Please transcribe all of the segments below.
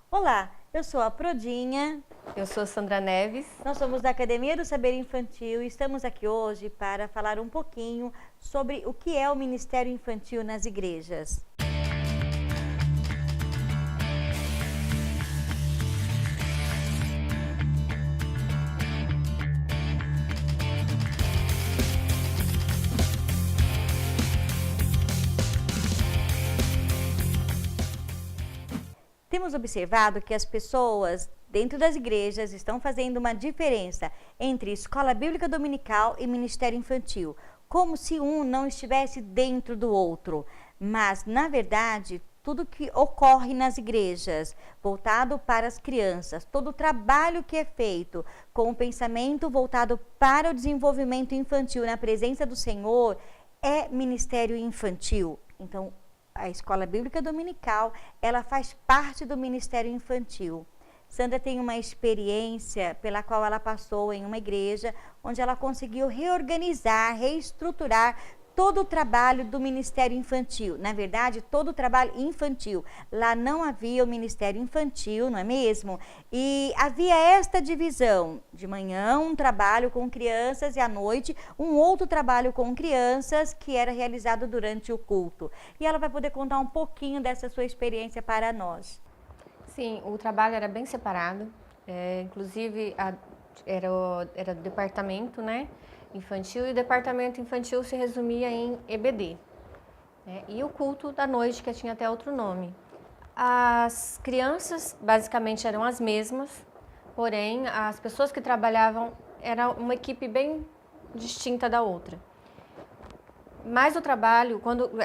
Olá, eu sou a Prodinha. Eu sou Sandra Neves. Nós somos da Academia do Saber Infantil e estamos aqui hoje para falar um pouquinho sobre o que é o Ministério Infantil nas igrejas. Temos observado que as pessoas dentro das igrejas estão fazendo uma diferença entre escola bíblica dominical e ministério infantil, como se um não estivesse dentro do outro. Mas, na verdade, tudo que ocorre nas igrejas, voltado para as crianças, todo o trabalho que é feito com o pensamento voltado para o desenvolvimento infantil na presença do Senhor, é ministério infantil. Então, a Escola Bíblica Dominical, ela faz parte do Ministério Infantil. Sandra tem uma experiência pela qual ela passou em uma igreja, onde ela conseguiu reorganizar, reestruturar todo o trabalho do Ministério Infantil. Na verdade, todo o trabalho infantil. Lá não havia o Ministério Infantil, não é mesmo? E havia esta divisão. De manhã, um trabalho com crianças e à noite, um outro trabalho com crianças que era realizado durante o culto. E ela vai poder contar um pouquinho dessa sua experiência para nós. Sim, o trabalho era bem separado. Inclusive, era o departamento, né, infantil, e o departamento infantil se resumia em EBD. E o culto da noite, que tinha até outro nome. As crianças basicamente eram as mesmas, porém as pessoas que trabalhavam era uma equipe bem distinta da outra. Mas o trabalho,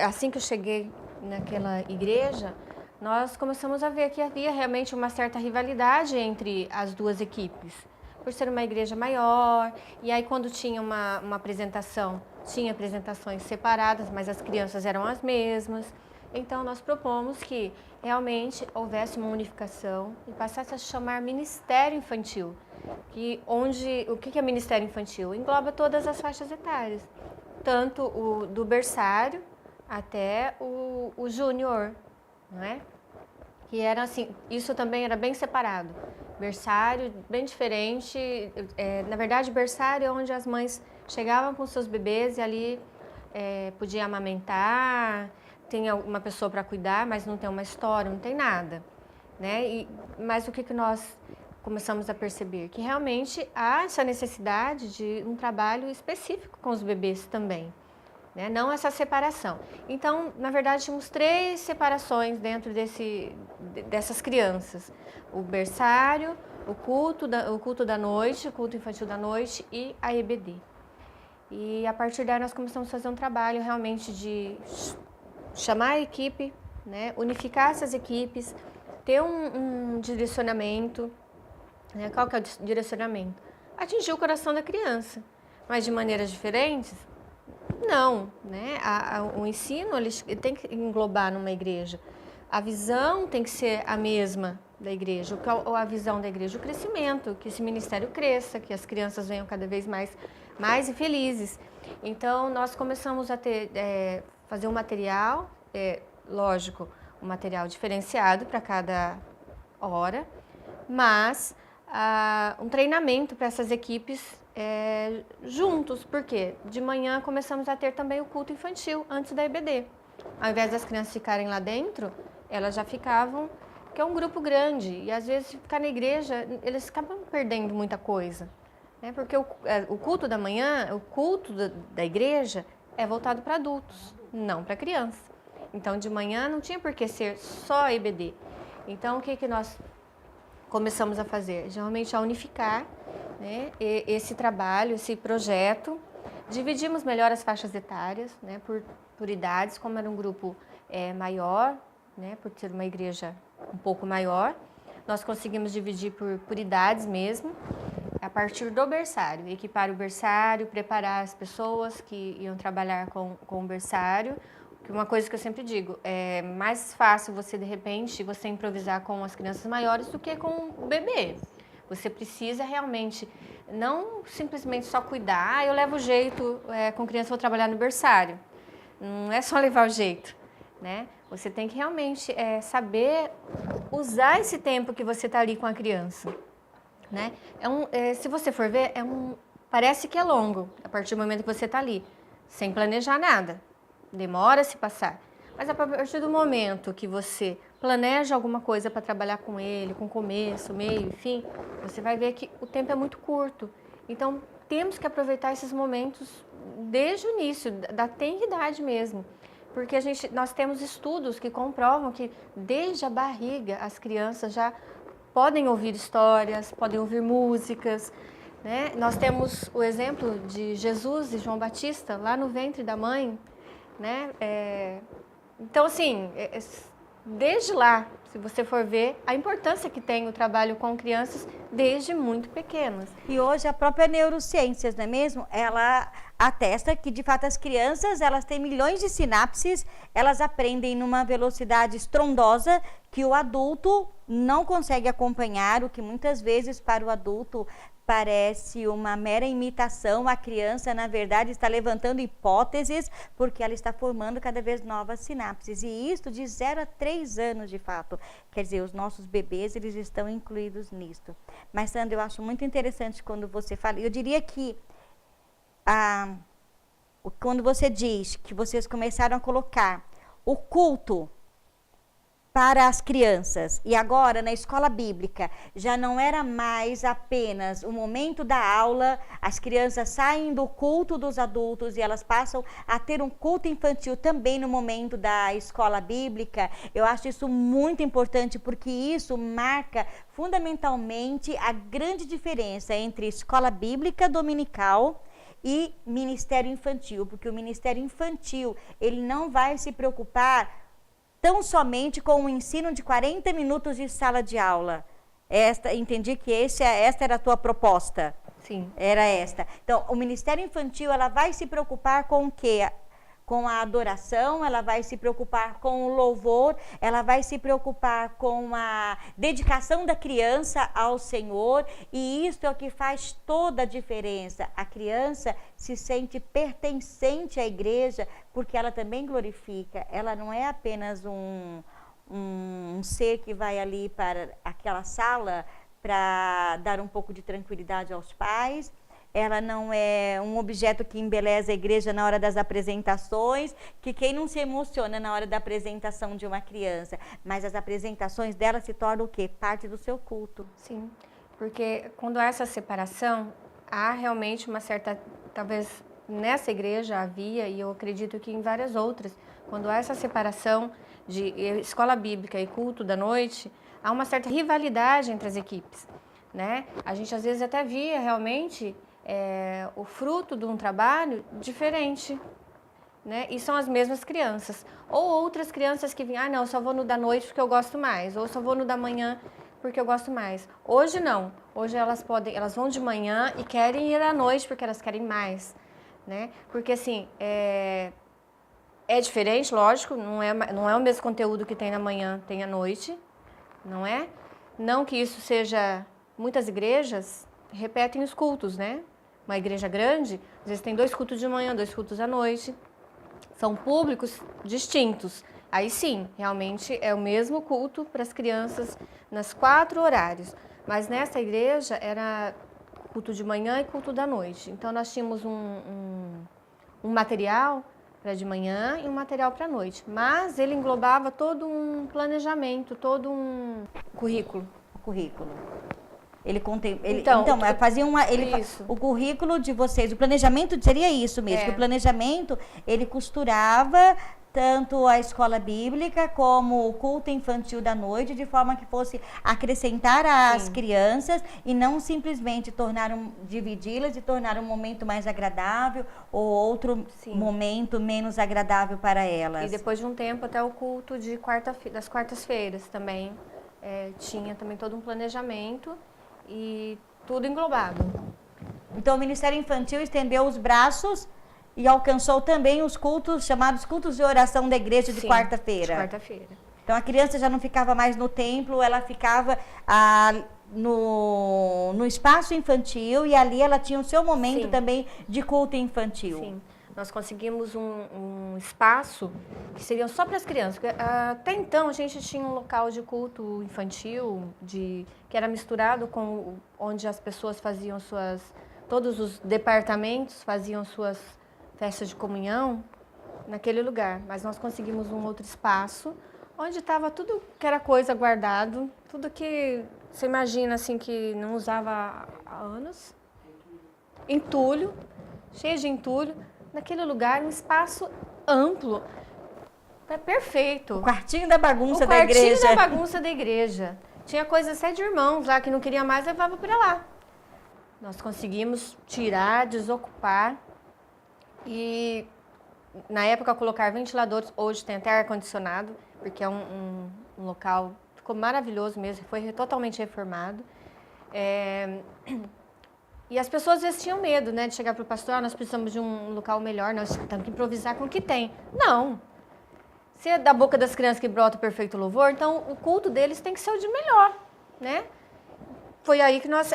assim que eu cheguei naquela igreja, nós começamos a ver que havia realmente uma certa rivalidade entre as duas equipes, por ser uma igreja maior. E aí, quando tinha uma apresentação, tinha apresentações separadas, mas as crianças eram as mesmas. Então, nós propomos que realmente houvesse uma unificação e passasse a chamar Ministério Infantil. O que é Ministério Infantil? Engloba todas as faixas etárias, tanto o do berçário até o júnior, não é? Que era assim, isso também era bem separado. Berçário, bem diferente. Na verdade, berçário é onde as mães chegavam com seus bebês e ali podia amamentar, tem uma pessoa para cuidar, mas não tem uma história, não tem nada, né? Mas o que nós começamos a perceber? Que realmente há essa necessidade de um trabalho específico com os bebês também. Não essa separação. Então, na verdade, tínhamos 3 separações dentro dessas crianças. O berçário, o culto da noite, o culto infantil da noite e a EBD. E a partir daí nós começamos a fazer um trabalho realmente de chamar a equipe, né, unificar essas equipes, ter um direcionamento. Qual que é o direcionamento? Atingir o coração da criança, mas de maneiras diferentes. Não, né? O ensino ele tem que englobar numa igreja. A visão tem que ser a mesma da igreja. Qual a visão da igreja? O crescimento, que esse ministério cresça, que as crianças venham cada vez mais felizes. Então, nós começamos a fazer um material, lógico, um material diferenciado para cada hora, mas um treinamento para essas equipes juntos, porque de manhã começamos a ter também o culto infantil antes da EBD. Ao invés das crianças ficarem lá dentro, elas já ficavam, que é um grupo grande, e às vezes ficar na igreja, eles acabam perdendo muita coisa, né? Porque o culto da manhã, o culto da igreja é voltado para adultos, não para criança. Então de manhã não tinha por que ser só EBD. Então o que nós começamos a fazer? Geralmente a unificar, né, esse trabalho, esse projeto. Dividimos melhor as faixas etárias, né, por idades, como era um grupo maior, né, por ser uma igreja um pouco maior, nós conseguimos dividir por idades mesmo, a partir do berçário, equipar o berçário, preparar as pessoas que iam trabalhar com o berçário. Uma coisa que eu sempre digo, é mais fácil você, de repente, você improvisar com as crianças maiores do que com o bebê. Você precisa realmente, não simplesmente só cuidar, eu levo jeito, com criança vou trabalhar no berçário. Não é só levar o jeito. né? Você tem que realmente saber usar esse tempo que você está ali com a criança, né? Se você for ver, parece que é longo a partir do momento que você está ali, sem planejar nada. Demora a se passar. Mas a partir do momento que você planeja alguma coisa para trabalhar com ele, com começo, meio e fim, você vai ver que o tempo é muito curto. Então, temos que aproveitar esses momentos desde o início, da tenridade mesmo. Porque nós temos estudos que comprovam que desde a barriga as crianças já podem ouvir histórias, podem ouvir músicas, né? Nós temos o exemplo de Jesus e João Batista lá no ventre da mãe, né? Então, assim, desde lá, se você for ver, a importância que tem o trabalho com crianças desde muito pequenas. E hoje a própria neurociências, não é mesmo? Ela atesta que, de fato, as crianças, elas têm milhões de sinapses, elas aprendem numa velocidade estrondosa que o adulto não consegue acompanhar, o que muitas vezes para o adulto parece uma mera imitação. A criança, na verdade, está levantando hipóteses porque ela está formando cada vez novas sinapses. E isso de 0 a 3 anos, de fato. Quer dizer, os nossos bebês, eles estão incluídos nisto. Mas, Sandra, eu acho muito interessante quando você fala. Eu diria que quando você diz que vocês começaram a colocar o culto para as crianças, e agora na escola bíblica já não era mais apenas o momento da aula, as crianças saem do culto dos adultos e elas passam a ter um culto infantil também no momento da escola bíblica. Eu acho isso muito importante, porque isso marca fundamentalmente a grande diferença entre escola bíblica dominical e ministério infantil, porque o ministério infantil, ele não vai se preocupar tão somente com o ensino de 40 minutos de sala de aula. Entendi que esta era a tua proposta. Sim. Era esta. Então, o Ministério Infantil, ela vai se preocupar com o quê? Com a adoração, ela vai se preocupar com o louvor, ela vai se preocupar com a dedicação da criança ao Senhor, e isso é o que faz toda a diferença. A criança se sente pertencente à igreja, porque ela também glorifica. Ela não é apenas um ser que vai ali para aquela sala para dar um pouco de tranquilidade aos pais. Ela não é um objeto que embeleza a igreja na hora das apresentações, que quem não se emociona na hora da apresentação de uma criança, mas as apresentações dela se tornam o quê? Parte do seu culto. Sim, porque quando há essa separação, há realmente uma certa, talvez nessa igreja havia, e eu acredito que em várias outras, quando há essa separação de escola bíblica e culto da noite, há uma certa rivalidade entre as equipes, né? A gente às vezes até via realmente o fruto de um trabalho diferente, né? E são as mesmas crianças. Ou outras crianças que vinham, não, só vou no da noite porque eu gosto mais, ou só vou no da manhã porque eu gosto mais. Hoje não. Hoje elas vão de manhã e querem ir à noite porque elas querem mais, né? Porque assim, é diferente, lógico, não é o mesmo conteúdo que tem na manhã, tem à noite, não é? Não que isso seja... Muitas igrejas repetem os cultos, né? Uma igreja grande, às vezes tem 2 cultos de manhã, 2 cultos à noite. São públicos distintos. Aí sim, realmente é o mesmo culto para as crianças nas 4 horários. Mas nessa igreja era culto de manhã e culto da noite. Então nós tínhamos um material para de manhã e um material para a noite. Mas ele englobava todo um planejamento, todo um currículo. O currículo de vocês, o planejamento seria isso mesmo, que o planejamento, ele costurava tanto a escola bíblica como o culto infantil da noite, de forma que fosse acrescentar às crianças e não simplesmente dividi-las e tornar um momento mais agradável ou outro momento menos agradável para elas. E depois de um tempo até o culto das quartas-feiras também tinha também todo um planejamento e tudo englobado. Então o Ministério Infantil estendeu os braços e alcançou também os cultos, chamados cultos de oração da igreja de quarta-feira. De quarta-feira. Então a criança já não ficava mais no templo, ela ficava no espaço infantil, e ali ela tinha o seu momento também de culto infantil. Sim. nós conseguimos um espaço que seria só para as crianças. Até então, a gente tinha um local de culto infantil, que era misturado com onde as pessoas faziam todos os departamentos faziam suas festas de comunhão naquele lugar. Mas nós conseguimos um outro espaço, onde estava tudo que era coisa guardado, tudo que você imagina assim que não usava há anos, entulho, cheio de entulho, naquele lugar, um espaço amplo, perfeito. O quartinho da bagunça da igreja. O quartinho da bagunça da igreja. Tinha coisa até de irmãos lá que não queria mais, levava para lá. Nós conseguimos tirar, desocupar e na época colocar ventiladores, hoje tem até ar-condicionado, porque é um local, ficou maravilhoso mesmo, foi totalmente reformado. E as pessoas às vezes tinham medo, né, de chegar para o pastor, nós precisamos de um local melhor, nós temos que improvisar com o que tem. Não! Se é da boca das crianças que brota o perfeito louvor, então o culto deles tem que ser o de melhor, né? Foi aí que nós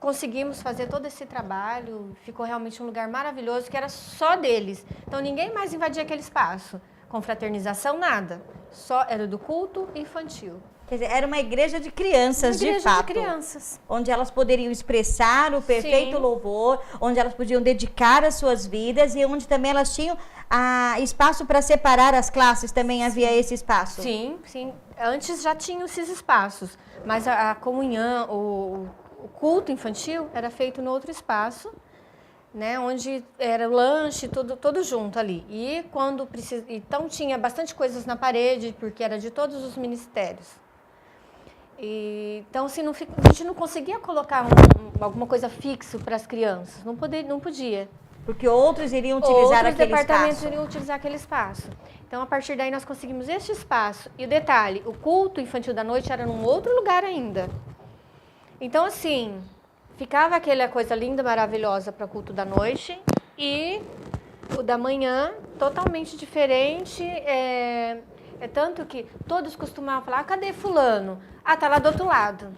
conseguimos fazer todo esse trabalho, ficou realmente um lugar maravilhoso, que era só deles. Então ninguém mais invadia aquele espaço, confraternização, nada. Só era do culto infantil. Quer dizer, era uma igreja de crianças, de fato. Uma igreja de crianças. Onde elas poderiam expressar o perfeito Sim. louvor, onde elas podiam dedicar as suas vidas e onde também elas tinham espaço para separar as classes, também havia esse espaço. Sim, sim. Antes já tinham esses espaços, mas a comunhão, o culto infantil era feito no outro espaço, né, onde era o lanche, todo junto ali. E quando então tinha bastante coisas na parede, porque era de todos os ministérios. Então, assim, a gente não conseguia colocar alguma coisa fixa para as crianças, não podia. Porque outros iriam utilizar aquele espaço. Outros departamentos iriam utilizar aquele espaço. Então, a partir daí, nós conseguimos este espaço. E o detalhe, o culto infantil da noite era num outro lugar ainda. Então, assim, ficava aquela coisa linda, maravilhosa para o culto da noite e o da manhã totalmente diferente. É tanto que todos costumavam falar, cadê fulano? Tá lá do outro lado.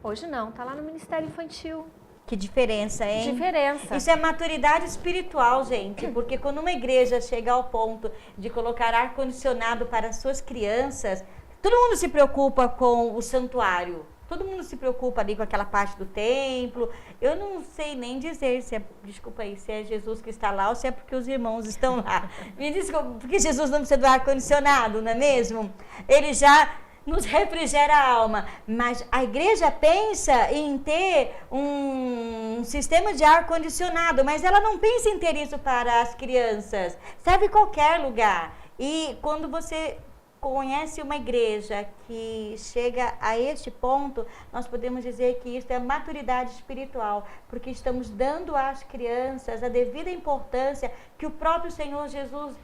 Hoje não, tá lá no Ministério Infantil. Que diferença, hein? Diferença. Isso é maturidade espiritual, gente, porque quando uma igreja chega ao ponto de colocar ar-condicionado para as suas crianças, todo mundo se preocupa com o santuário. Todo mundo se preocupa ali com aquela parte do templo. Eu não sei nem dizer se desculpa aí, se é Jesus que está lá ou se é porque os irmãos estão lá. Me desculpa, porque Jesus não precisa do ar-condicionado, não é mesmo? Ele já nos refrigera a alma, mas a igreja pensa em ter um sistema de ar-condicionado, mas ela não pensa em ter isso para as crianças. Serve em qualquer lugar. E quando você conhece uma igreja que chega a este ponto, nós podemos dizer que isso é maturidade espiritual, porque estamos dando às crianças a devida importância que o próprio Senhor Jesus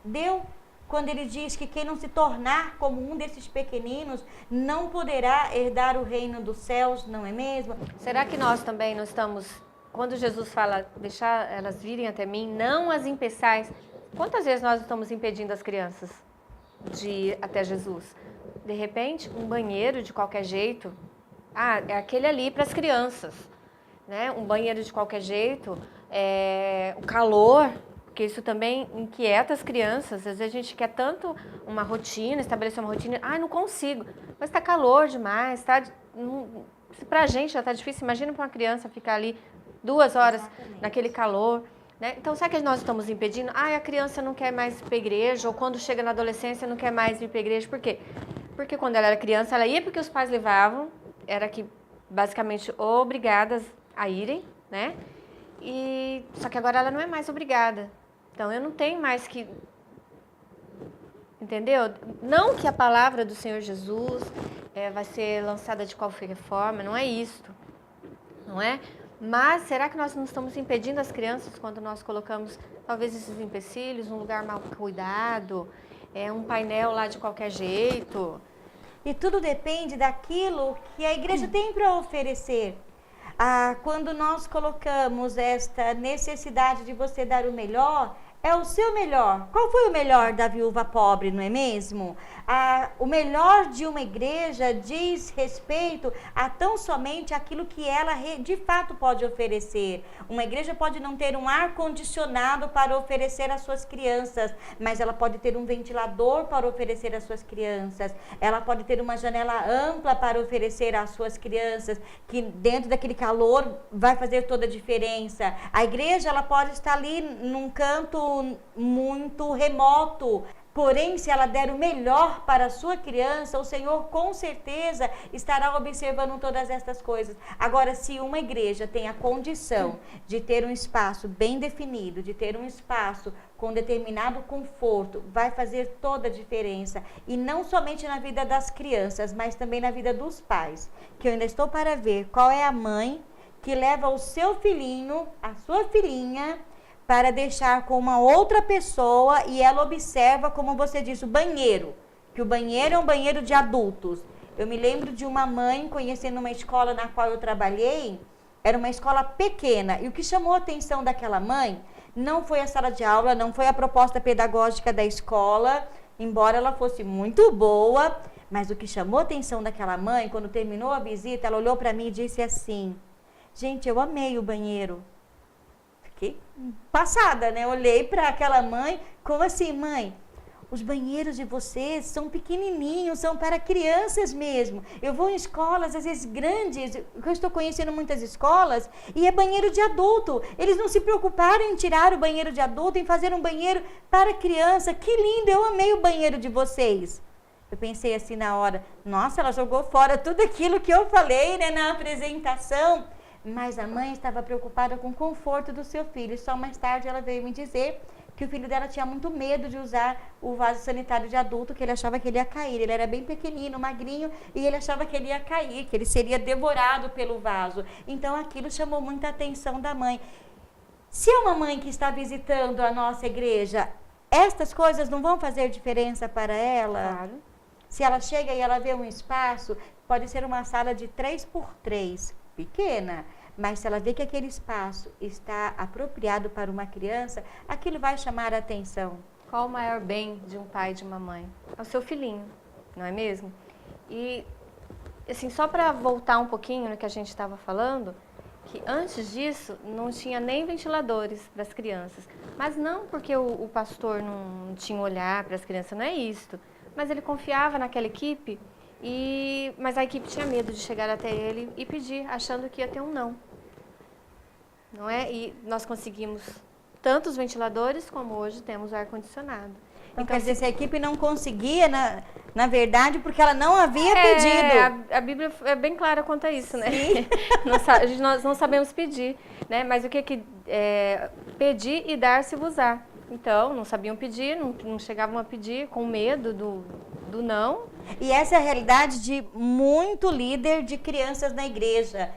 deu quando ele diz que quem não se tornar como um desses pequeninos não poderá herdar o reino dos céus, não é mesmo? Será que nós também não estamos, quando Jesus fala, deixar elas virem até mim, não as impeçais, quantas vezes nós estamos impedindo as crianças de ir até Jesus? De repente, um banheiro de qualquer jeito, é aquele ali para as crianças, né? Um banheiro de qualquer jeito, o calor, porque isso também inquieta as crianças. Às vezes a gente quer tanto uma rotina, estabelecer uma rotina, não consigo, mas está calor demais, para a gente já está difícil, imagina para uma criança ficar ali 2 horas naquele calor. Né? Então, será que nós estamos impedindo? A criança não quer mais ir para a igreja, ou quando chega na adolescência não quer mais ir para a igreja. Por quê? Porque quando ela era criança, ela ia porque os pais levavam, era que basicamente obrigadas a irem, né? Só que agora ela não é mais obrigada. Então, eu não tenho mais que... Entendeu? Não que a palavra do Senhor Jesus vai ser lançada de qualquer forma, não é isso, não é? Mas será que nós não estamos impedindo as crianças quando nós colocamos talvez esses empecilhos, um lugar mal cuidado, um painel lá de qualquer jeito? E tudo depende daquilo que a igreja tem para oferecer. Quando nós colocamos esta necessidade de você dar o melhor, é o seu melhor. Qual foi o melhor da viúva pobre, não é mesmo? O melhor de uma igreja diz respeito a tão somente aquilo que ela de fato pode oferecer. Uma igreja pode não ter um ar-condicionado para oferecer às suas crianças, mas ela pode ter um ventilador para oferecer às suas crianças. Ela pode ter uma janela ampla para oferecer às suas crianças, que dentro daquele calor vai fazer toda a diferença. A igreja, ela pode estar ali num canto muito remoto, porém, se ela der o melhor para a sua criança, o Senhor com certeza estará observando todas estas coisas. Agora, se uma igreja tem a condição de ter um espaço bem definido, de ter um espaço com determinado conforto, vai fazer toda a diferença. E não somente na vida das crianças, mas também na vida dos pais. Que eu ainda estou para ver qual é a mãe que leva o seu filhinho, a sua filhinha, para deixar com uma outra pessoa e ela observa, como você disse, o banheiro, que o banheiro é um banheiro de adultos. Eu me lembro de uma mãe conhecendo uma escola na qual eu trabalhei, era uma escola pequena, e o que chamou a atenção daquela mãe não foi a sala de aula, não foi a proposta pedagógica da escola, embora ela fosse muito boa, mas o que chamou a atenção daquela mãe, quando terminou a visita, ela olhou para mim e disse assim: gente, eu amei o banheiro. Fiquei passada, né? Olhei para aquela mãe, como assim, mãe? Os banheiros de vocês são pequenininhos, são para crianças mesmo. Eu vou em escolas, às vezes grandes, eu estou conhecendo muitas escolas, e é banheiro de adulto. Eles não se preocuparam em tirar o banheiro de adulto, em fazer um banheiro para criança. Que lindo, eu amei o banheiro de vocês. Eu pensei assim na hora, nossa, ela jogou fora tudo aquilo que eu falei, né, na apresentação. Mas a mãe estava preocupada com o conforto do seu filho. E só mais tarde ela veio me dizer que o filho dela tinha muito medo de usar o vaso sanitário de adulto, que ele achava que ele ia cair. Ele era bem pequenino, magrinho, e ele achava que ele ia cair, que ele seria devorado pelo vaso. Então aquilo chamou muita atenção da mãe. Se é uma mãe que está visitando a nossa igreja, estas coisas não vão fazer diferença para ela? Claro. Se ela chega e ela vê um espaço, pode ser uma sala de 3x3, pequena, mas se ela vê que aquele espaço está apropriado para uma criança, aquilo vai chamar a atenção. Qual o maior bem de um pai e de uma mãe? É o seu filhinho, não é mesmo? E, assim, só para voltar um pouquinho no que a gente estava falando, que antes disso não tinha nem ventiladores para as crianças. Mas não porque o pastor não tinha olhar para as crianças, não é isso. Mas ele confiava naquela equipe. Mas a equipe tinha medo de chegar até ele e pedir, achando que ia ter um não. Não é? E nós conseguimos tanto os ventiladores como hoje temos o ar-condicionado. Então, quer dizer, se a equipe não conseguia, na verdade, porque ela não havia pedido. A Bíblia é bem clara quanto a isso, né? Nós não sabemos pedir, né? Mas o que pedir e dar-se-vos-á. Então, não sabiam pedir, não chegavam a pedir com medo do não. E essa é a realidade de muito líder de crianças na igreja.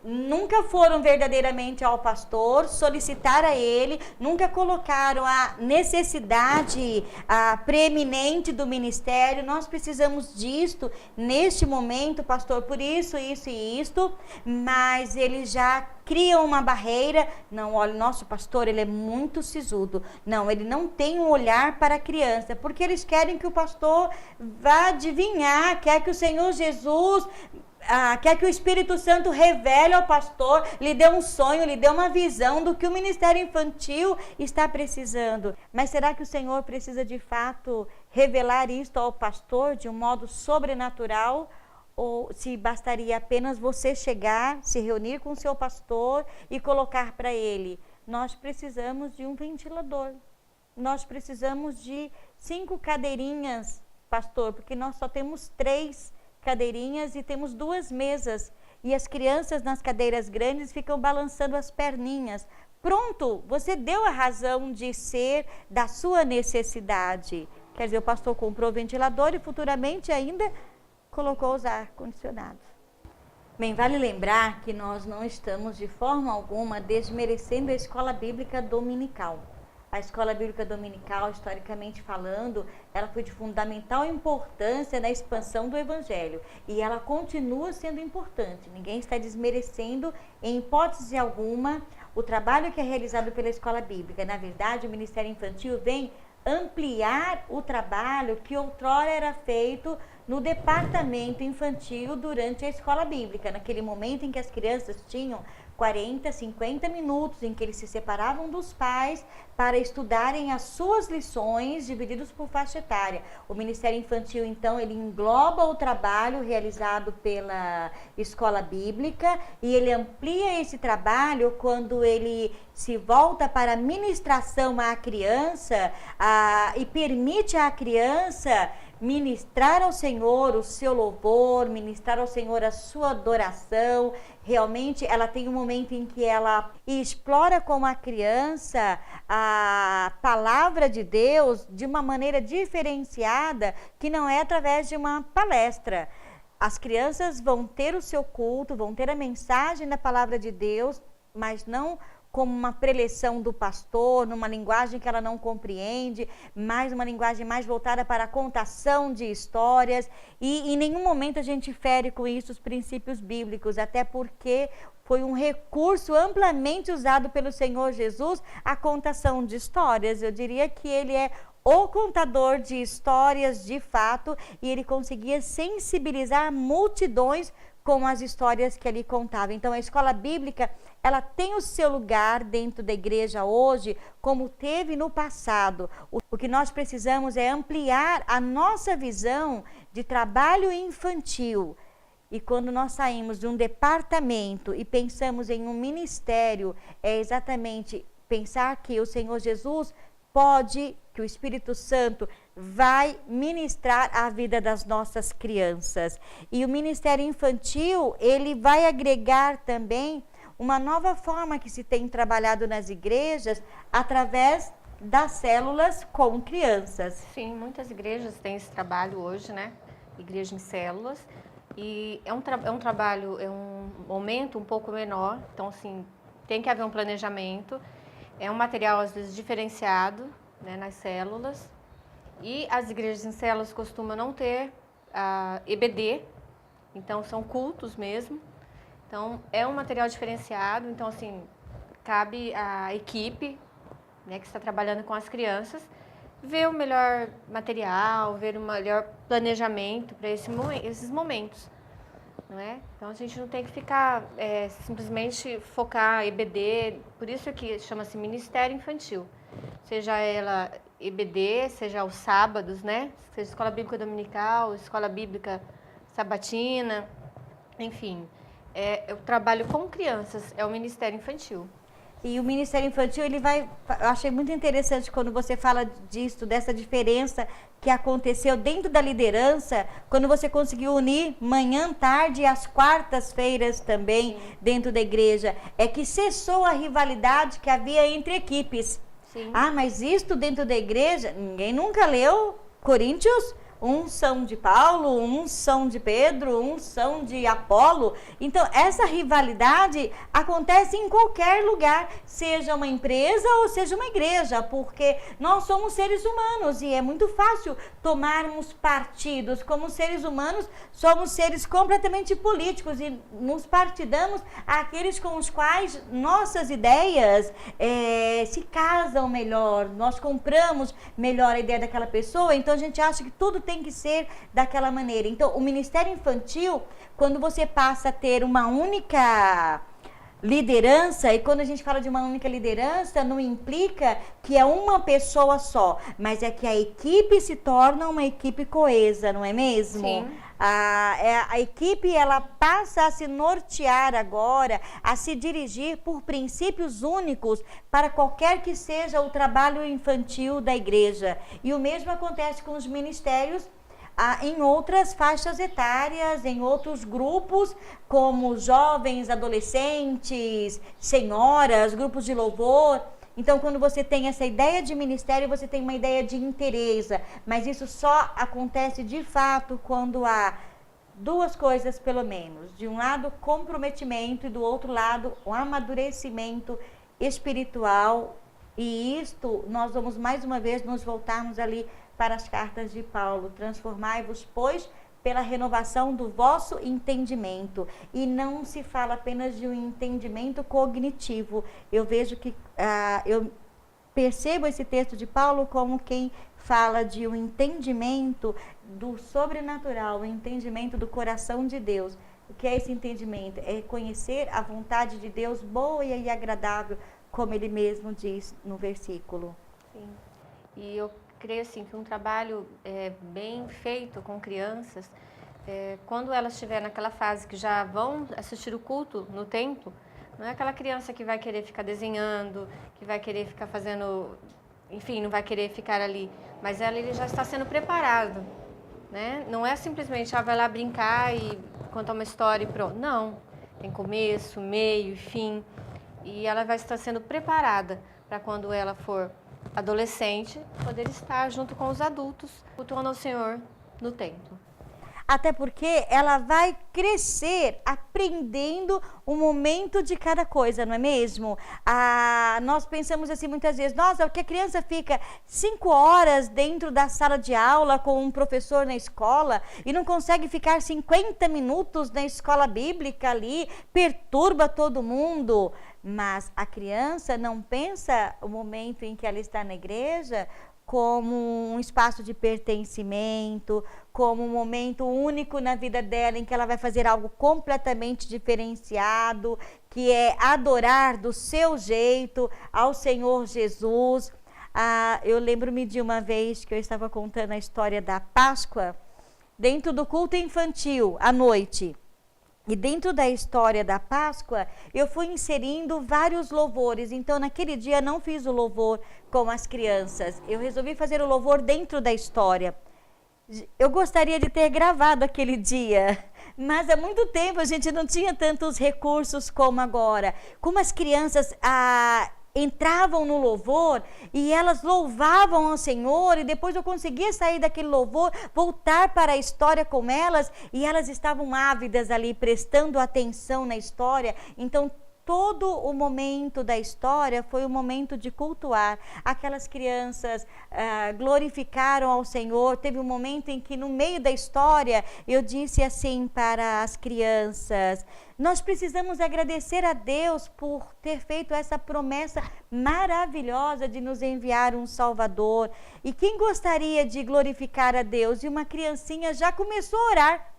Nunca foram verdadeiramente ao pastor solicitar a ele, nunca colocaram a necessidade preeminente do ministério. Nós precisamos disto neste momento, pastor, por isso, isso e isto, mas eles já criam uma barreira. Não, olha, nosso pastor, ele é muito sisudo. Não, ele não tem um olhar para a criança, porque eles querem que o pastor vá adivinhar, quer que o Senhor Jesus... quer que o Espírito Santo revele ao pastor, lhe dê um sonho, lhe dê uma visão do que o ministério infantil está precisando. Mas será que o Senhor precisa de fato revelar isto ao pastor de um modo sobrenatural? Ou se bastaria apenas você chegar, se reunir com o seu pastor e colocar para ele: nós precisamos de um ventilador, nós precisamos de 5 cadeirinhas, pastor, porque nós só temos 3 cadeirinhas e temos 2 mesas, e as crianças nas cadeiras grandes ficam balançando as perninhas. Pronto, você deu a razão de ser da sua necessidade. Quer dizer, o pastor comprou o ventilador e futuramente ainda colocou os ar-condicionados. Bem, vale lembrar que nós não estamos de forma alguma desmerecendo a escola bíblica dominical. A escola bíblica dominical, historicamente falando, ela foi de fundamental importância na expansão do evangelho. E ela continua sendo importante. Ninguém está desmerecendo, em hipótese alguma, o trabalho que é realizado pela escola bíblica. Na verdade, o Ministério Infantil vem ampliar o trabalho que outrora era feito no departamento infantil durante a escola bíblica, naquele momento em que as crianças tinham 40, 50 minutos em que eles se separavam dos pais para estudarem as suas lições divididos por faixa etária. O Ministério Infantil, então, ele engloba o trabalho realizado pela escola bíblica e ele amplia esse trabalho quando ele se volta para a ministração à criança e permite à criança ministrar ao Senhor o seu louvor, ministrar ao Senhor a sua adoração. Realmente ela tem um momento em que ela explora com a criança a palavra de Deus de uma maneira diferenciada, que não é através de uma palestra. As crianças vão ter o seu culto, vão ter a mensagem da palavra de Deus, mas não como uma preleção do pastor, numa linguagem que ela não compreende, mais uma linguagem mais voltada para a contação de histórias, e em nenhum momento a gente fere com isso os princípios bíblicos, até porque foi um recurso amplamente usado pelo Senhor Jesus, a contação de histórias. Eu diria que ele é o contador de histórias de fato, e ele conseguia sensibilizar multidões com as histórias que ele contava. Então a escola bíblica, ela tem o seu lugar dentro da igreja hoje, como teve no passado. O que nós precisamos é ampliar a nossa visão de trabalho infantil. E quando nós saímos de um departamento e pensamos em um ministério, é exatamente pensar que o Senhor Jesus pode, que o Espírito Santo vai ministrar a vida das nossas crianças. E o Ministério Infantil, ele vai agregar também uma nova forma que se tem trabalhado nas igrejas através das células com crianças. Sim, muitas igrejas têm esse trabalho hoje, né? Igreja em células. E é um trabalho, é um momento um pouco menor, então assim, tem que haver um planejamento. É um material às vezes diferenciado, né, nas células. E as igrejas em células costumam não ter EBD, então são cultos mesmo. Então é um material diferenciado, então assim, cabe à equipe, né, que está trabalhando com as crianças, ver o melhor material, ver o melhor planejamento para esses momentos, não é? Então a gente não tem que ficar simplesmente focar EBD, por isso que chama-se Ministério Infantil, seja ela EBD, seja aos sábados, né? Seja escola bíblica dominical, escola bíblica sabatina, enfim, eu trabalho com crianças, é o Ministério Infantil. E o Ministério Infantil, ele vai... Eu achei muito interessante quando você fala disso, dessa diferença que aconteceu dentro da liderança, quando você conseguiu unir manhã, tarde e às quartas-feiras também. Sim. Dentro da igreja. É que cessou a rivalidade que havia entre equipes. Sim. Ah, mas isto dentro da igreja, ninguém nunca leu Coríntios? Uns são de Paulo, uns são de Pedro, uns são de Apolo. Então, essa rivalidade acontece em qualquer lugar, seja uma empresa ou seja uma igreja, porque nós somos seres humanos e é muito fácil tomarmos partidos. Como seres humanos, somos seres completamente políticos e nos partidamos àqueles com os quais nossas ideias se casam melhor, nós compramos melhor a ideia daquela pessoa, então a gente acha que tudo tem que ser daquela maneira. Então, o Ministério Infantil, quando você passa a ter uma única liderança, e quando a gente fala de uma única liderança, não implica que é uma pessoa só, mas é que a equipe se torna uma equipe coesa, não é mesmo? Sim. A equipe, ela passa a se nortear agora, a se dirigir por princípios únicos para qualquer que seja o trabalho infantil da igreja. E o mesmo acontece com os ministérios em outras faixas etárias, em outros grupos, como jovens, adolescentes, senhoras, grupos de louvor. Então, quando você tem essa ideia de ministério, você tem uma ideia de interesse, mas isso só acontece de fato quando há duas coisas, pelo menos. De um lado, comprometimento, e do outro lado, o amadurecimento espiritual. E isto, nós vamos mais uma vez nos voltarmos ali para as cartas de Paulo. Transformai-vos, pois, pela renovação do vosso entendimento. E não se fala apenas de um entendimento cognitivo. Eu vejo que, eu percebo esse texto de Paulo como quem fala de um entendimento do sobrenatural, um entendimento do coração de Deus. O que é esse entendimento? É conhecer a vontade de Deus boa e agradável, como ele mesmo diz no versículo. Sim. E eu creio assim que um trabalho bem feito com crianças, quando elas estiverem naquela fase que já vão assistir o culto no templo, não é aquela criança que vai querer ficar desenhando, que vai querer ficar fazendo, enfim, não vai querer ficar ali, mas ele já está sendo preparado, né? Não é simplesmente, vai lá brincar e contar uma história e pronto. Não, tem começo, meio e fim, e ela vai estar sendo preparada para quando ela for adolescente, poder estar junto com os adultos, cultuando ao Senhor no templo. Até porque ela vai crescer aprendendo o momento de cada coisa, não é mesmo? Nós pensamos assim muitas vezes, nossa, porque a criança fica 5 horas dentro da sala de aula com um professor na escola e não consegue ficar 50 minutos na escola bíblica ali, perturba todo mundo. Mas a criança não pensa o momento em que ela está na igreja como um espaço de pertencimento, como um momento único na vida dela em que ela vai fazer algo completamente diferenciado, que é adorar do seu jeito ao Senhor Jesus. Eu lembro-me de uma vez que eu estava contando a história da Páscoa dentro do culto infantil à noite. E dentro da história da Páscoa, eu fui inserindo vários louvores. Então, naquele dia, não fiz o louvor com as crianças. Eu resolvi fazer o louvor dentro da história. Eu gostaria de ter gravado aquele dia, mas há muito tempo a gente não tinha tantos recursos como agora. Como as crianças entravam no louvor e elas louvavam ao Senhor, e depois eu conseguia sair daquele louvor, voltar para a história com elas, e elas estavam ávidas ali, prestando atenção na história. Então, todo o momento da história foi um momento de cultuar. Aquelas crianças glorificaram ao Senhor. Teve um momento em que, no meio da história, eu disse assim para as crianças: nós precisamos agradecer a Deus por ter feito essa promessa maravilhosa de nos enviar um Salvador. E quem gostaria de glorificar a Deus? E uma criancinha já começou a orar.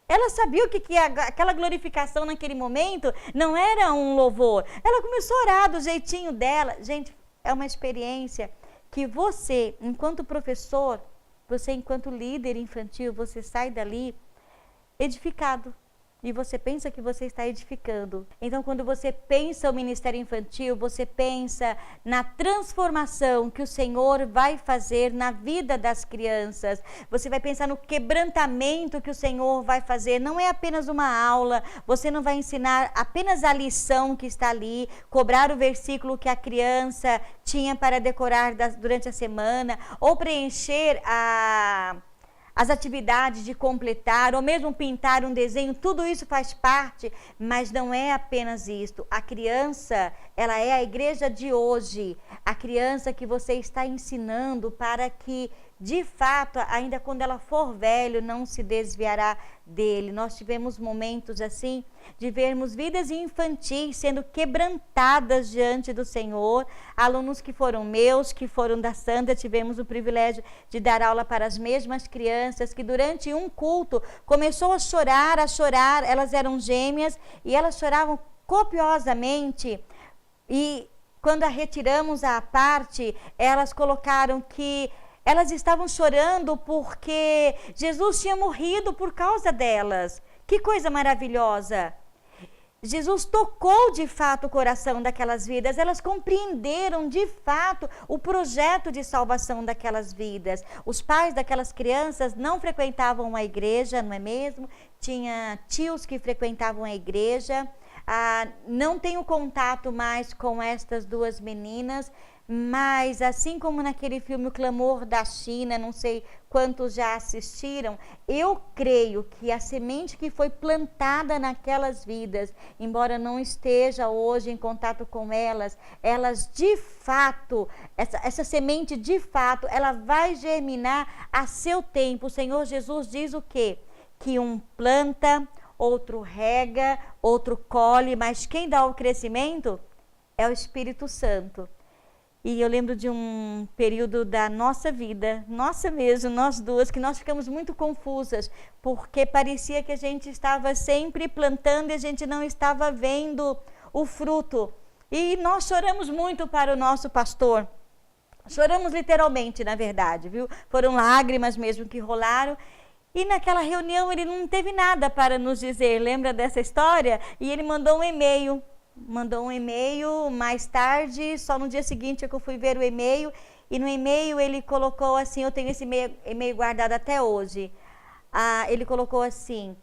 Ela sabia o que aquela glorificação naquele momento não era um louvor. Ela começou a orar do jeitinho dela. Gente, é uma experiência que você, enquanto professor, você enquanto líder infantil, você sai dali edificado. E você pensa que você está edificando. Então, quando você pensa o ministério infantil, você pensa na transformação que o Senhor vai fazer na vida das crianças. Você vai pensar no quebrantamento que o Senhor vai fazer. Não é apenas uma aula, você não vai ensinar apenas a lição que está ali, cobrar o versículo que a criança tinha para decorar durante a semana, ou preencher as atividades de completar, ou mesmo pintar um desenho. Tudo isso faz parte, mas não é apenas isto. A criança, ela é a igreja de hoje, a criança que você está ensinando para que, de fato, ainda quando ela for velho, não se desviará dele. Nós tivemos momentos assim, de vermos vidas infantis sendo quebrantadas diante do Senhor. Alunos que foram meus, que foram da Sandra, tivemos o privilégio de dar aula para as mesmas crianças, que durante um culto começou a chorar, elas eram gêmeas, e elas choravam copiosamente, e quando a retiramos à parte, elas colocaram que elas estavam chorando porque Jesus tinha morrido por causa delas. Que coisa maravilhosa! Jesus tocou de fato o coração daquelas vidas, elas compreenderam de fato o projeto de salvação daquelas vidas. Os pais daquelas crianças não frequentavam a igreja, não é mesmo? Tinha tios que frequentavam a igreja. não tenho contato mais com estas duas meninas, mas assim como naquele filme O Clamor da China, não sei quantos já assistiram, eu creio que a semente que foi plantada naquelas vidas, embora não esteja hoje em contato com elas, elas de fato, essa semente de fato, ela vai germinar a seu tempo. O Senhor Jesus diz o quê? Que um planta, outro rega, outro colhe, mas quem dá o crescimento é o Espírito Santo. E eu lembro de um período da nossa vida, nossa mesmo, nós duas, que nós ficamos muito confusas, porque parecia que a gente estava sempre plantando e a gente não estava vendo o fruto. E nós choramos muito para o nosso pastor. Choramos literalmente, na verdade, viu? Foram lágrimas mesmo que rolaram. E naquela reunião ele não teve nada para nos dizer, lembra dessa história? E ele mandou um e-mail. Mais tarde, só no dia seguinte é que eu fui ver o e-mail, e no e-mail ele colocou assim, eu tenho esse e-mail guardado até hoje, ele colocou assim: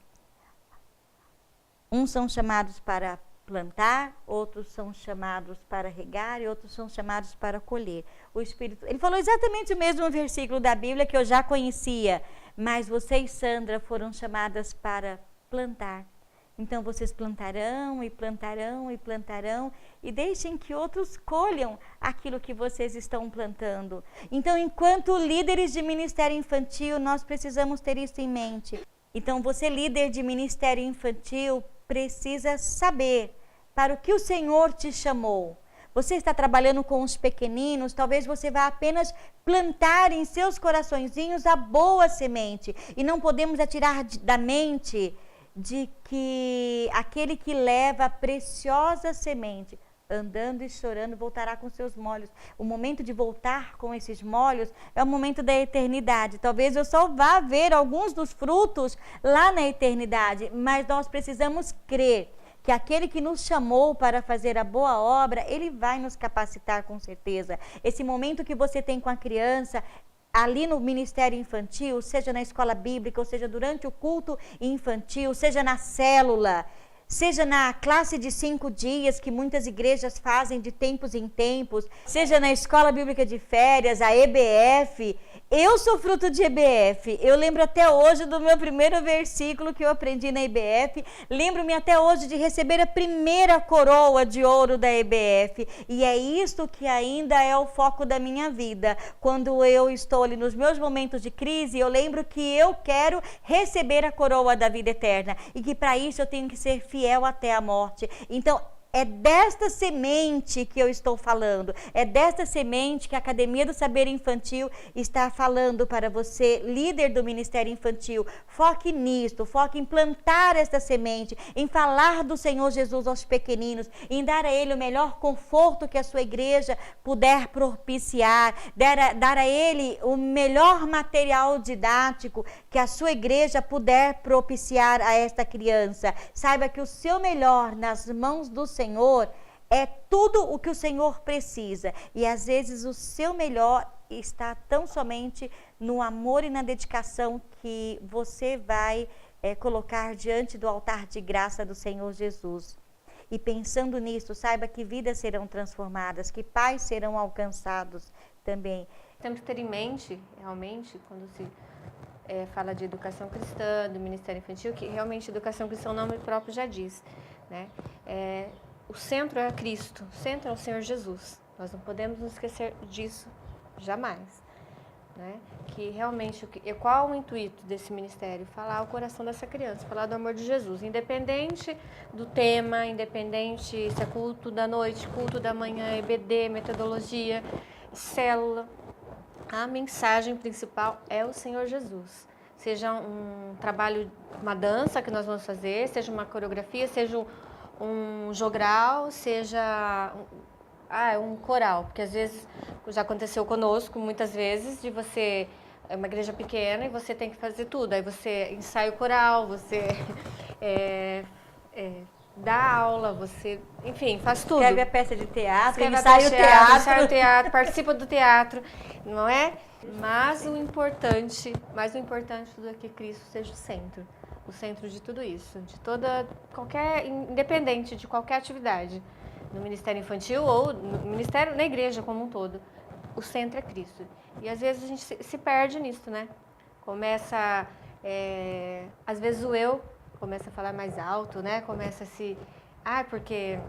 uns são chamados para plantar, outros são chamados para regar e outros são chamados para colher. O Espírito, ele falou exatamente o mesmo versículo da Bíblia que eu já conhecia, mas você e Sandra foram chamadas para plantar. Então vocês plantarão e plantarão e plantarão e deixem que outros colham aquilo que vocês estão plantando. Então, enquanto líderes de ministério infantil, nós precisamos ter isso em mente. Então, você líder de ministério infantil precisa saber para o que o Senhor te chamou. Você está trabalhando com os pequeninos, talvez você vá apenas plantar em seus coraçõezinhos a boa semente. E não podemos atirar da mente de que aquele que leva a preciosa semente, andando e chorando, voltará com seus molhos. O momento de voltar com esses molhos é o momento da eternidade. Talvez eu só vá ver alguns dos frutos lá na eternidade, mas nós precisamos crer que aquele que nos chamou para fazer a boa obra, ele vai nos capacitar com certeza. Esse momento que você tem com a criança, ali no ministério infantil, seja na escola bíblica, ou seja durante o culto infantil, seja na célula, seja na classe de 5 dias que muitas igrejas fazem de tempos em tempos, seja na escola bíblica de férias, a EBF. Eu sou fruto de EBF, eu lembro até hoje do meu primeiro versículo que eu aprendi na EBF, lembro-me até hoje de receber a primeira coroa de ouro da EBF, e é isso que ainda é o foco da minha vida. Quando eu estou ali nos meus momentos de crise, eu lembro que eu quero receber a coroa da vida eterna, e que para isso eu tenho que ser fiel até a morte. Então, é desta semente que eu estou falando, é desta semente que a Academia do Saber Infantil está falando para você, líder do Ministério Infantil. Foque nisto, foque em plantar esta semente, em falar do Senhor Jesus aos pequeninos, em dar a ele o melhor conforto que a sua igreja puder propiciar, dar a ele o melhor material didático que a sua igreja puder propiciar a esta criança. Saiba que o seu melhor nas mãos do Senhor é tudo o que o Senhor precisa, e às vezes o seu melhor está tão somente no amor e na dedicação que você vai colocar diante do altar de graça do Senhor Jesus. E pensando nisso, saiba que vidas serão transformadas, que pais serão alcançados também. Temos que ter em mente, realmente, quando se fala de educação cristã, do Ministério Infantil, que realmente educação cristã, o nome próprio já diz, né? O centro é Cristo, o centro é o Senhor Jesus. Nós não podemos nos esquecer disso jamais, né? Que realmente, qual o intuito desse ministério? Falar o coração dessa criança, falar do amor de Jesus, independente do tema, independente se é culto da noite, culto da manhã, EBD, metodologia, célula. A mensagem principal é o Senhor Jesus. Seja um trabalho, uma dança que nós vamos fazer, seja uma coreografia, seja um jogral, seja um coral, porque às vezes já aconteceu conosco muitas vezes de você é uma igreja pequena e você tem que fazer tudo, aí você ensaia o coral, você dá aula, você, enfim, faz tudo. Escreve a peça de teatro, ensaia o teatro, participa do teatro, não é? Mas o importante tudo é que Cristo seja o centro. o centro de tudo isso, de independente de qualquer atividade, no Ministério Infantil ou no Ministério, na igreja como um todo, o centro é Cristo. E às vezes a gente se perde nisso, né? Começa, às vezes o eu começa a falar mais alto, né? Começa a porque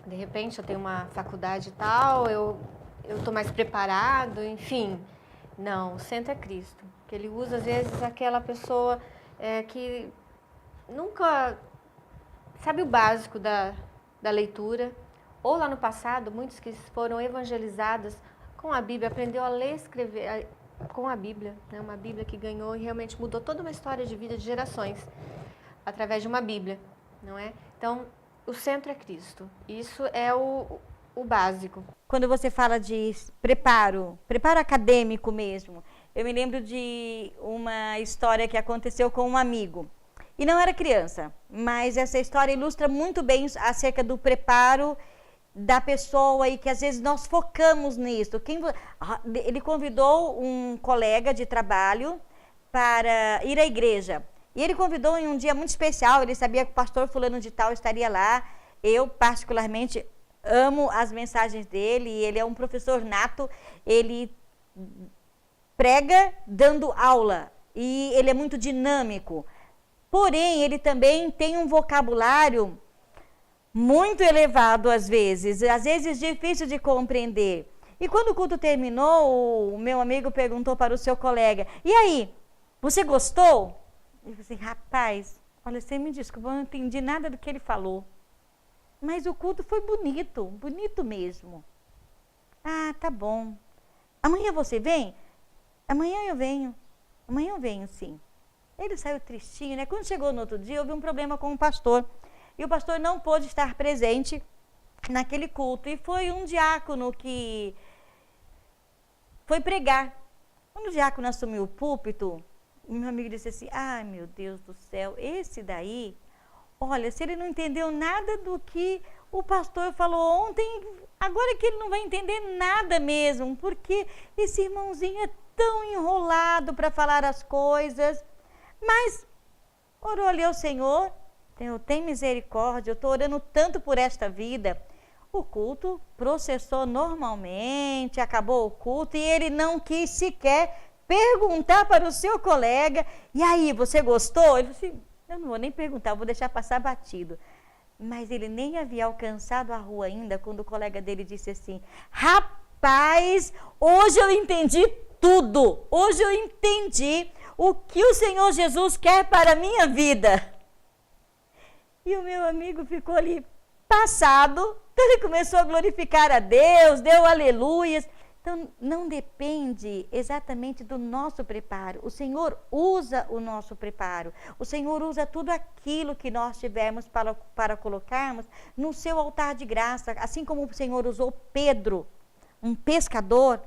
de repente eu tenho uma faculdade e tal, eu estou mais preparado, enfim. Não, o centro é Cristo. Que ele usa, às vezes, aquela pessoa que nunca sabe o básico da leitura. Ou lá no passado, muitos que foram evangelizados com a Bíblia, aprendeu a ler e escrever com a Bíblia, né? Uma Bíblia que ganhou e realmente mudou toda uma história de vida de gerações através de uma Bíblia, não é? Então, o centro é Cristo. Isso é o básico. Quando você fala de preparo acadêmico mesmo, eu me lembro de uma história que aconteceu com um amigo. E não era criança, mas essa história ilustra muito bem acerca do preparo da pessoa e que às vezes nós focamos nisso. Ele convidou um colega de trabalho para ir à igreja. E ele convidou em um dia muito especial, ele sabia que o pastor fulano de tal estaria lá. Eu, particularmente, amo as mensagens dele, ele é um professor nato, ele prega dando aula e ele é muito dinâmico. Porém, ele também tem um vocabulário muito elevado às vezes difícil de compreender. E quando o culto terminou, o meu amigo perguntou para o seu colega: e aí, você gostou? Eu falei assim: rapaz, olha, você me desculpa, eu não entendi nada do que ele falou. Mas o culto foi bonito, bonito mesmo. Ah, tá bom. Amanhã você vem? Amanhã eu venho sim. Ele saiu tristinho, né? Quando chegou no outro dia, houve um problema com o pastor. E o pastor não pôde estar presente naquele culto. E foi um diácono que foi pregar. Quando o diácono assumiu o púlpito, meu amigo disse assim: ai, meu Deus do céu, esse daí, olha, se ele não entendeu nada do que o pastor falou ontem, agora que ele não vai entender nada mesmo, porque esse irmãozinho é tão enrolado para falar as coisas. Mas orou ali ao Senhor, tem misericórdia, eu estou orando tanto por esta vida. O culto processou normalmente, acabou o culto e ele não quis sequer perguntar para o seu colega: e aí, você gostou? Ele falou assim: eu não vou nem perguntar, vou deixar passar batido. Mas ele nem havia alcançado a rua ainda quando o colega dele disse assim: rapaz, hoje eu entendi tudo, hoje eu entendi o que o Senhor Jesus quer para a minha vida. E o meu amigo ficou ali passado, então ele começou a glorificar a Deus, deu aleluias. Então, não depende exatamente do nosso preparo. O Senhor usa o nosso preparo. O Senhor usa tudo aquilo que nós tivermos para colocarmos no seu altar de graça. Assim como o Senhor usou Pedro, um pescador,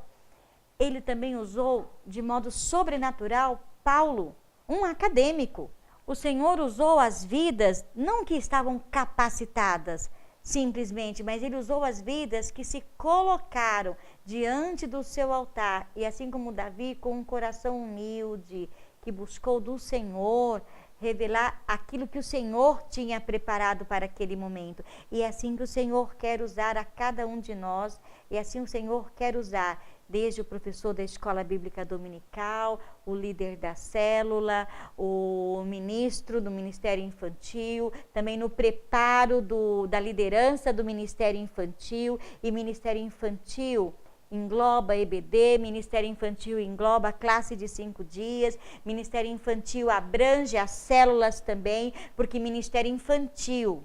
ele também usou de modo sobrenatural Paulo, um acadêmico. O Senhor usou as vidas, não que estavam capacitadas, simplesmente, mas ele usou as vidas que se colocaram diante do seu altar. E assim como Davi, com um coração humilde, que buscou do Senhor revelar aquilo que o Senhor tinha preparado para aquele momento. E é assim que o Senhor quer usar a cada um de nós, e assim o Senhor quer usar desde o professor da escola bíblica dominical, o líder da célula, o ministro do ministério infantil, também no preparo da liderança do ministério infantil. E ministério infantil engloba EBD, ministério infantil engloba a classe de 5 dias, ministério infantil abrange as células também, porque ministério infantil,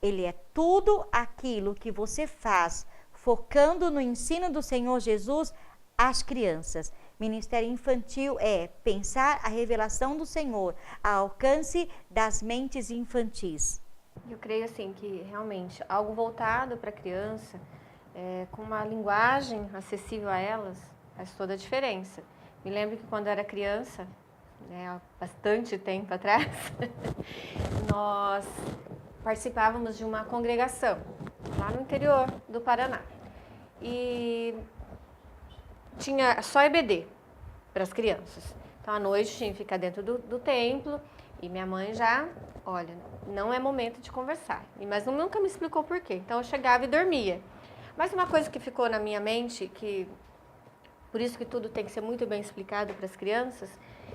ele é tudo aquilo que você faz focando no ensino do Senhor Jesus às crianças. Ministério infantil é pensar a revelação do Senhor ao alcance das mentes infantis. Eu creio assim que realmente algo voltado para a criança, com uma linguagem acessível a elas, faz toda a diferença. Me lembro que quando eu era criança, há bastante tempo atrás, nós participávamos de uma congregação lá no interior do Paraná. E tinha só EBD para as crianças. Então, à noite tinha que ficar dentro do templo E minha mãe já, olha, não é momento de conversar. Mas nunca me explicou por quê. Então eu chegava e dormia. Mas uma coisa que ficou na minha mente, que por isso que tudo tem que ser muito bem explicado para as crianças,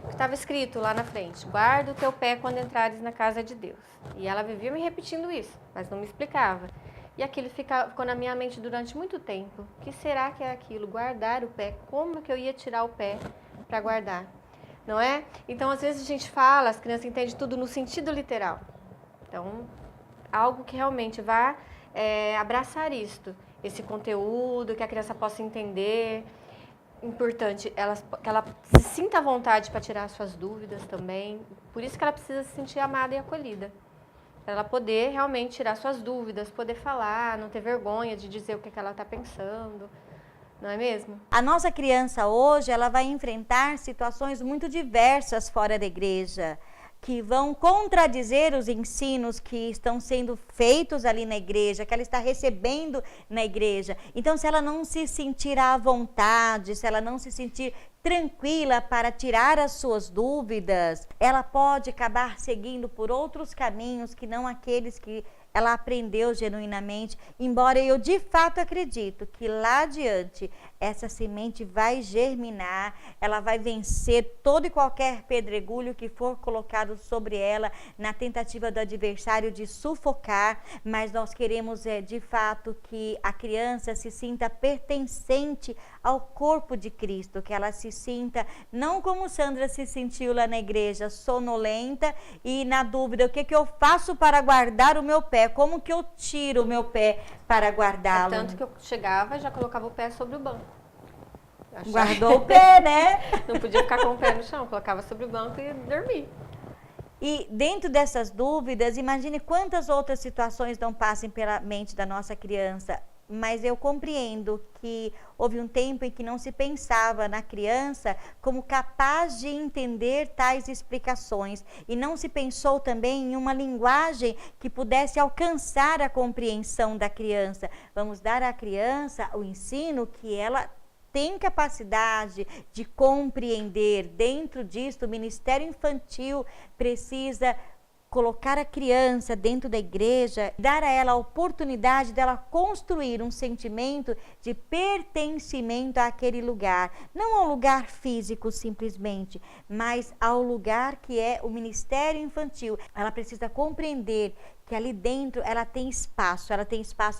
que estava escrito lá na frente: guarda o teu pé quando entrares na casa de Deus. E ela vivia me repetindo isso, mas não me explicava. E aquilo ficou na minha mente durante muito tempo. O que será que é aquilo? Guardar o pé. Como que eu ia tirar o pé para guardar? Não é? Então, às vezes a gente fala, as crianças entendem tudo no sentido literal. Então, algo que realmente vá abraçar isto, esse conteúdo, que a criança possa entender. Importante que ela se sinta à vontade para tirar suas dúvidas também. Por isso que ela precisa se sentir amada e acolhida. Para ela poder realmente tirar suas dúvidas, poder falar, não ter vergonha de dizer o que ela está pensando. Não é mesmo? A nossa criança hoje, ela vai enfrentar situações muito diversas fora da igreja, que vão contradizer os ensinos que estão sendo feitos ali na igreja, que ela está recebendo na igreja. Então, se ela não se sentir à vontade, se ela não se sentir tranquila para tirar as suas dúvidas, ela pode acabar seguindo por outros caminhos que não aqueles que ela aprendeu genuinamente, embora eu de fato acredito que lá adiante essa semente vai germinar, ela vai vencer todo e qualquer pedregulho que for colocado sobre ela na tentativa do adversário de sufocar, mas nós queremos de fato que a criança se sinta pertencente ao corpo de Cristo, que ela se sinta, não como Sandra se sentiu lá na igreja, sonolenta e na dúvida, o que eu faço para guardar o meu pé? Como que eu tiro o meu pé para guardá-lo? Tanto que eu chegava e já colocava o pé sobre o banco. Guardou o pé, né? Não podia ficar com o pé no chão, colocava sobre o banco e dormia. E dentro dessas dúvidas, imagine quantas outras situações não passem pela mente da nossa criança. Mas eu compreendo que houve um tempo em que não se pensava na criança como capaz de entender tais explicações e não se pensou também em uma linguagem que pudesse alcançar a compreensão da criança. Vamos dar à criança o ensino que ela tem capacidade de compreender. Dentro disso, o Ministério Infantil precisa colocar a criança dentro da igreja, dar a ela a oportunidade dela construir um sentimento de pertencimento àquele lugar, não ao lugar físico simplesmente, mas ao lugar que é o Ministério Infantil. Ela precisa compreender que ali dentro ela tem espaço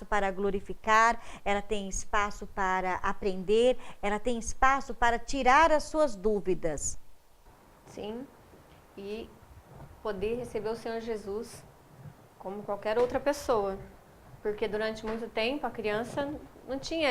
para glorificar, ela tem espaço para aprender, ela tem espaço para tirar as suas dúvidas. Sim, e poder receber o Senhor Jesus como qualquer outra pessoa, porque durante muito tempo a criança não tinha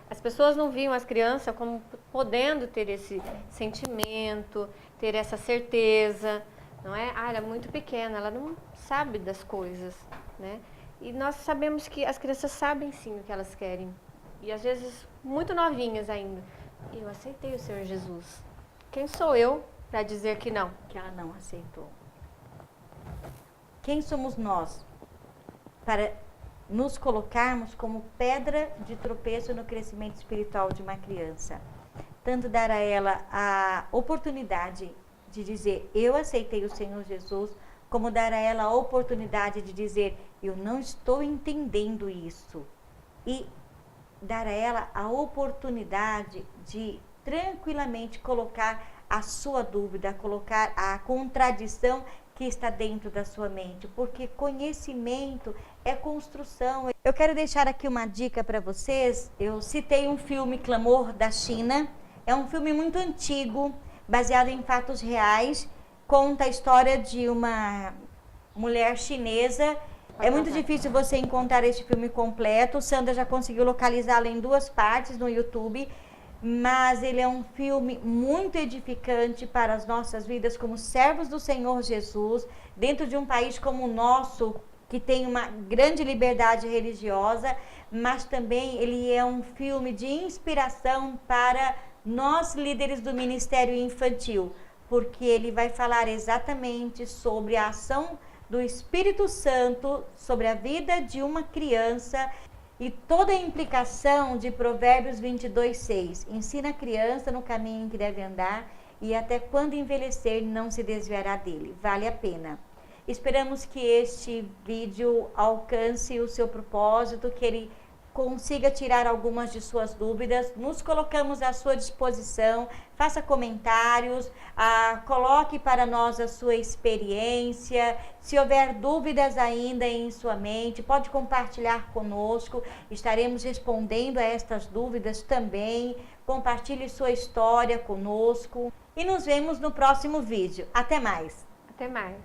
as pessoas não viam as crianças como podendo ter esse sentimento, ter essa certeza, não é? Ela é muito pequena, ela não sabe das coisas, né? E nós sabemos que as crianças sabem sim o que elas querem, e às vezes muito novinhas ainda. Eu aceitei o Senhor Jesus. Quem sou eu para dizer que não? Que ela não aceitou. Quem somos nós para nos colocarmos como pedra de tropeço no crescimento espiritual de uma criança? Tanto dar a ela a oportunidade de dizer, eu aceitei o Senhor Jesus, como dar a ela a oportunidade de dizer, eu não estou entendendo isso. E dar a ela a oportunidade de tranquilamente colocar a sua dúvida, colocar a contradição que está dentro da sua mente, porque conhecimento é construção. Eu quero deixar aqui uma dica para vocês. Eu citei um filme, Clamor da China. É um filme muito antigo, baseado em fatos reais. Conta a história de uma mulher chinesa. É muito difícil você encontrar este filme completo. Sandra já conseguiu localizá-lo em 2 partes no YouTube. Mas ele é um filme muito edificante para as nossas vidas como servos do Senhor Jesus, dentro de um país como o nosso, que tem uma grande liberdade religiosa, mas também ele é um filme de inspiração para nós líderes do Ministério Infantil, porque ele vai falar exatamente sobre a ação do Espírito Santo sobre a vida de uma criança. E toda a implicação de Provérbios 22:6, ensina a criança no caminho em que deve andar, e até quando envelhecer não se desviará dele. Vale a pena. Esperamos que este vídeo alcance o seu propósito, que ele consiga tirar algumas de suas dúvidas. Nos colocamos à sua disposição, faça comentários, coloque para nós a sua experiência. Se houver dúvidas ainda em sua mente, pode compartilhar conosco, estaremos respondendo a estas dúvidas também. Compartilhe sua história conosco e nos vemos no próximo vídeo. Até mais! Até mais!